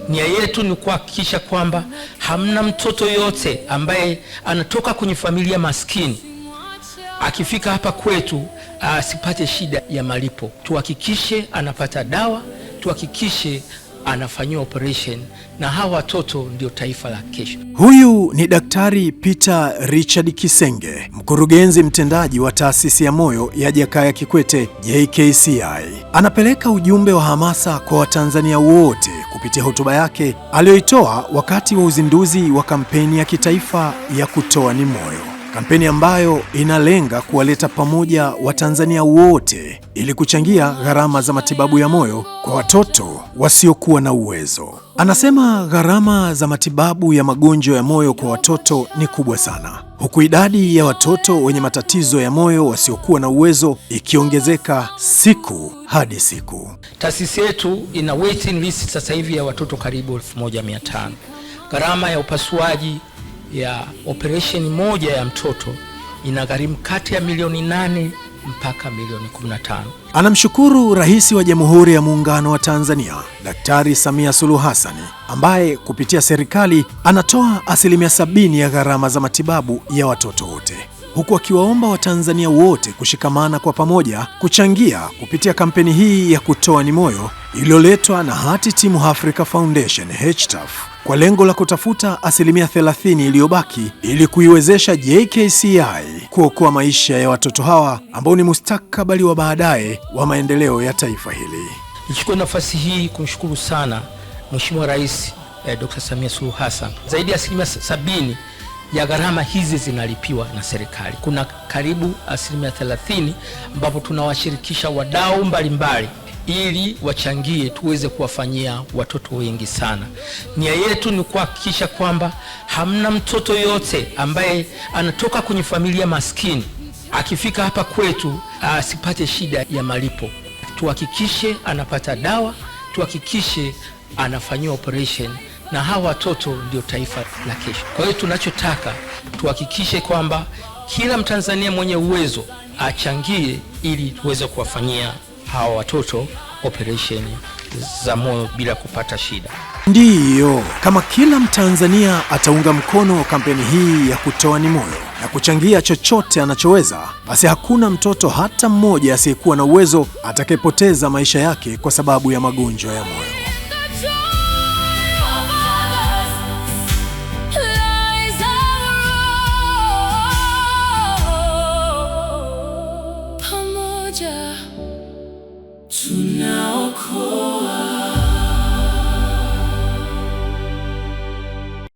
Nia yetu ni kuhakikisha kwamba hamna mtoto yote ambaye anatoka kwenye familia maskini akifika hapa kwetu asipate shida ya malipo. Tuhakikishe anapata dawa, tuhakikishe anafanyiwa operation, na hawa watoto ndio taifa la kesho. Huyu ni Daktari Peter Richard Kisenge, mkurugenzi mtendaji wa taasisi ya moyo ya Jakaya Kikwete JKCI. Anapeleka ujumbe wa hamasa kwa Watanzania wote kupitia hotuba yake aliyoitoa wakati wa uzinduzi wa kampeni ya kitaifa ya Kutoa ni Moyo. Kampeni ambayo inalenga kuwaleta pamoja Watanzania wote ili kuchangia gharama za matibabu ya moyo kwa watoto wasiokuwa na uwezo. Anasema gharama za matibabu ya magonjwa ya moyo kwa watoto ni kubwa sana, huku idadi ya watoto wenye matatizo ya moyo wasiokuwa na uwezo ikiongezeka siku hadi siku. Taasisi yetu ina waiting list sasa hivi ya watoto karibu 1500. Gharama ya upasuaji ya operation moja ya mtoto inagharimu kati ya milioni 8 mpaka milioni 15. Anamshukuru Rais wa Jamhuri ya Muungano wa Tanzania, Daktari Samia Suluhu Hassan, ambaye kupitia serikali anatoa 70% ya gharama za matibabu ya watoto wote, huku akiwaomba Watanzania wote kushikamana kwa pamoja kuchangia kupitia kampeni hii ya Kutoa ni Moyo iliyoletwa na Heart Team Africa Foundation HTAF kwa lengo la kutafuta 30% iliyobaki ili kuiwezesha JKCI kuokoa maisha ya watoto hawa ambao ni mustakabali wa baadaye wa maendeleo ya taifa hili. Nichukue nafasi hii kumshukuru sana Mheshimiwa Rais Dr. Samia Suluhu Hassan. Zaidi ya 70% ya gharama hizi zinalipiwa na serikali. Kuna karibu 30% ambapo tunawashirikisha wadau mbalimbali ili wachangie tuweze kuwafanyia watoto wengi sana. Nia yetu ni kuhakikisha kwamba hamna mtoto yote ambaye anatoka kwenye familia maskini akifika hapa kwetu asipate shida ya malipo. Tuhakikishe anapata dawa, tuhakikishe anafanyiwa operation, na hawa watoto ndio taifa la kesho. Kwa hiyo tunachotaka tuhakikishe kwamba kila Mtanzania mwenye uwezo achangie ili tuweze kuwafanyia hawa watoto operation za moyo bila kupata shida. Ndiyo, kama kila Mtanzania ataunga mkono kampeni hii ya Kutoa ni Moyo na kuchangia chochote anachoweza, basi hakuna mtoto hata mmoja asiyekuwa na uwezo atakayepoteza maisha yake kwa sababu ya magonjwa ya moyo. Tonight.